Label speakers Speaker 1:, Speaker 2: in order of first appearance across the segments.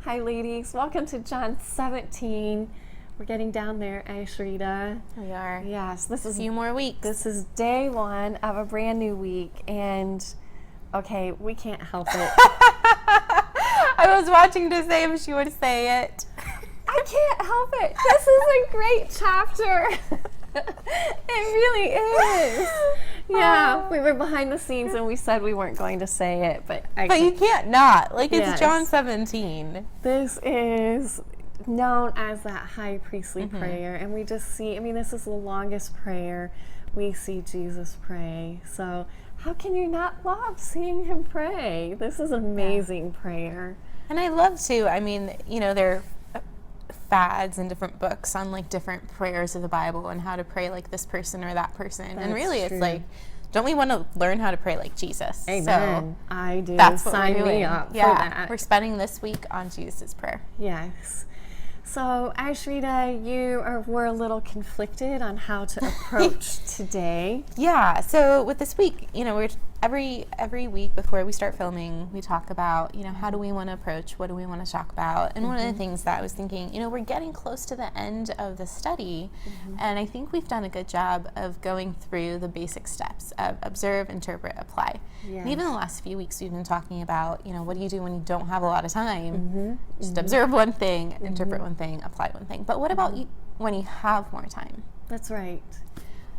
Speaker 1: Hi, ladies. Welcome to John 17. We're getting down there, Ashrita.
Speaker 2: We are.
Speaker 1: Yes, this
Speaker 2: A
Speaker 1: is
Speaker 2: few more weeks.
Speaker 1: this is day one of a brand new week, and okay, we can't help it.
Speaker 2: I was watching to say if she would say it.
Speaker 1: I can't help it. This is a great chapter. It really is. Yeah, we were behind the scenes and we said we weren't going to say it, but
Speaker 2: you can't not. Like, it's
Speaker 1: Yes.
Speaker 2: John 17.
Speaker 1: This is known as that high priestly prayer, and we just see, this is the longest prayer we see Jesus pray. So how can you not love seeing him pray? This is amazing prayer.
Speaker 2: And I love to, there are fads in different books on like different prayers of the Bible and how to pray like this person or that person. And
Speaker 1: That's
Speaker 2: really
Speaker 1: true.
Speaker 2: it's like, don't we want to learn how to pray like Jesus?
Speaker 1: Amen.
Speaker 2: So
Speaker 1: I do.
Speaker 2: that's what
Speaker 1: Sign
Speaker 2: we're doing.
Speaker 1: me up
Speaker 2: Yeah,
Speaker 1: for that.
Speaker 2: we're spending this week on Jesus' prayer.
Speaker 1: Yes. So, Ashrita, we're a little conflicted on how to approach today.
Speaker 2: Yeah, so with this week, we're every week before we start filming, we talk about, how do we want to approach, what do we want to talk about? And one of the things that I was thinking, we're getting close to the end of the study, and I think we've done a good job of going through the basic steps of observe, interpret, apply.
Speaker 1: Yes.
Speaker 2: And even the last few weeks, we've been talking about, what do you do when you don't have a lot of time? Just observe one thing, interpret one thing, apply one thing. But what about when you have more time?
Speaker 1: That's right.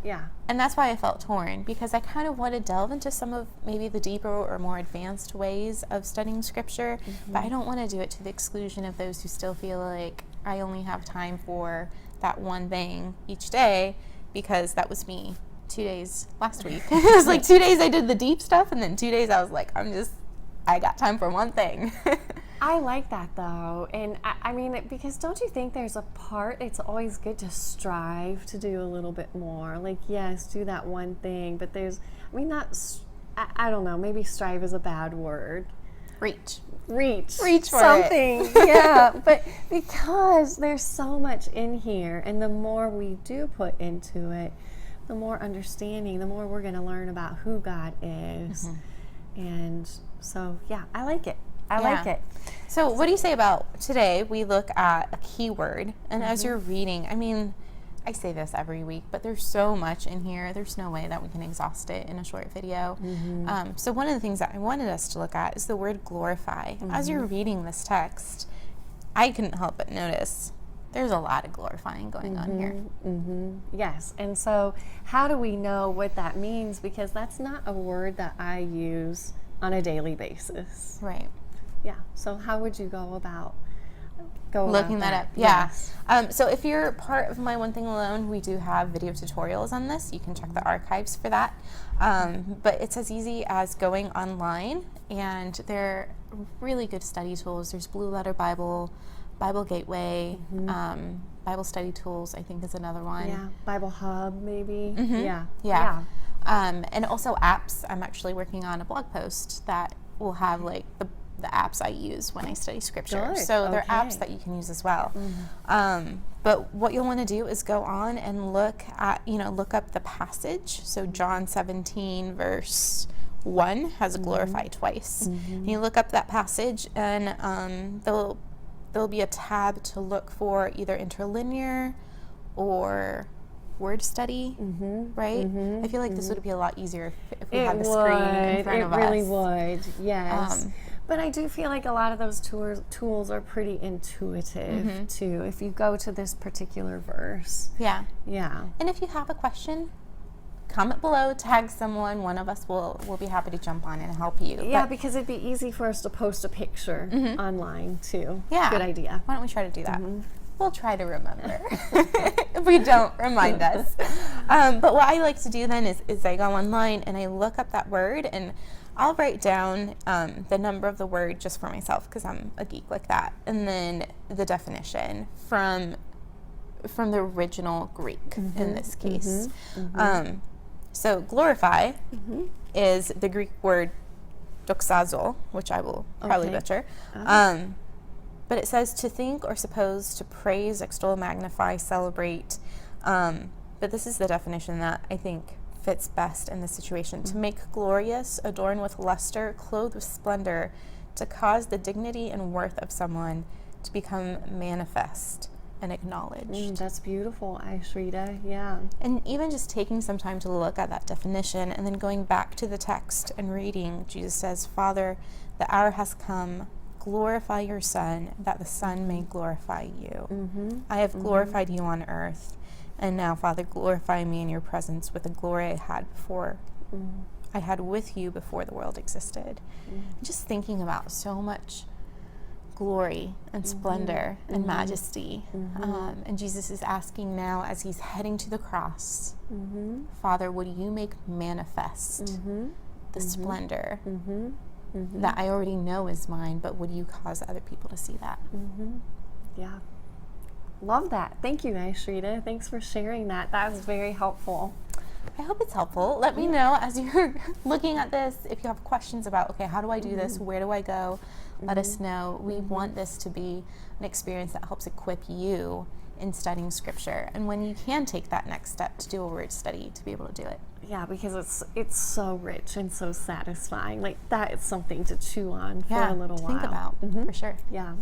Speaker 1: Yeah.
Speaker 2: And that's why I felt torn, because I kind of want to delve into some of maybe the deeper or more advanced ways of studying scripture, but I don't want to do it to the exclusion of those who still feel like I only have time for that one thing each day, because that was me 2 days last week. It was like 2 days I did the deep stuff, and then 2 days I was like, I got time for one thing.
Speaker 1: I like that though, and because don't you think there's a part, it's always good to strive to do a little bit more, like yes, do that one thing, but I don't know, maybe strive is a bad word.
Speaker 2: Reach
Speaker 1: Reach
Speaker 2: for
Speaker 1: something. Yeah, but because there's so much in here, and the more we do put into it, the more understanding, the more we're going to learn about who God is. And so, yeah, I like it. I like it.
Speaker 2: So what do you say about today we look at a keyword, and as you're reading, I say this every week, but there's so much in here, there's no way that we can exhaust it in a short video. So one of the things that I wanted us to look at is the word glorify. As you're reading this text, I couldn't help but notice there's a lot of glorifying going on here.
Speaker 1: Yes, and so how do we know what that means? Because that's not a word that I use on a daily basis.
Speaker 2: Right.
Speaker 1: Yeah, so how would you go about
Speaker 2: looking that up? Yeah.
Speaker 1: Yes.
Speaker 2: So if you're part of My One Thing Alone, we do have video tutorials on this. You can check the archives for that. But it's as easy as going online, and they're really good study tools. There's Blue Letter Bible, Bible Gateway, Bible Study Tools, I think is another one.
Speaker 1: Yeah, Bible Hub maybe.
Speaker 2: Yeah. And also apps. I'm actually working on a blog post that will have like the apps I use when I study scripture.
Speaker 1: Good.
Speaker 2: So there are apps
Speaker 1: Okay.
Speaker 2: that you can use as well. But what you'll want to do is go on and look up the passage. So John 17 verse 1 has glorify twice. And you look up that passage, and there'll be a tab to look for either interlinear or word study, right? I feel like this would be a lot easier if we had the screen in front of us.
Speaker 1: It really would, yes. But I do feel like a lot of those tools are pretty intuitive too, if you go to this particular verse.
Speaker 2: Yeah.
Speaker 1: Yeah.
Speaker 2: And if you have a question, comment below, tag someone. One of us will be happy to jump on and help you.
Speaker 1: Yeah, because it'd be easy for us to post a picture online too.
Speaker 2: Yeah.
Speaker 1: Good idea.
Speaker 2: Why don't we try to do that? We'll try to remember. If we don't, remind us. But what I like to do then is I go online and I look up that word, and I'll write down the number of the word just for myself, because I'm a geek like that, and then the definition from the original Greek in this case. So glorify is the Greek word doxazo, which I will probably butcher. But it says to think or suppose, to praise, extol, magnify, celebrate. But this is the definition that I think fits best in this situation. To make glorious, adorn with luster, clothe with splendor, to cause the dignity and worth of someone to become manifest and acknowledged.
Speaker 1: That's beautiful, Aishrita. Yeah.
Speaker 2: And even just taking some time to look at that definition and then going back to the text and reading, Jesus says, Father, the hour has come. Glorify your Son, that the Son may glorify you. I have glorified you on earth. And now, Father, glorify me in your presence with the glory I had before. I had with you before the world existed. Just thinking about so much glory and splendor and majesty. And Jesus is asking now, as he's heading to the cross, Father, would you make manifest the splendor that I already know is mine, but would you cause other people to see that?
Speaker 1: Yeah. Love that. Thank you, Aishrita. Thanks for sharing that. That was very helpful.
Speaker 2: I hope it's helpful. Let me know as you're looking at this if you have questions about, okay, how do I do this? Where do I go? Let us know. We want this to be an experience that helps equip you in studying Scripture, and when you can take that next step to do a word study, to be able to do it.
Speaker 1: Yeah, because it's so rich and so satisfying. Like, that is something to chew on for a little
Speaker 2: to
Speaker 1: while.
Speaker 2: think about, for sure.
Speaker 1: Yeah.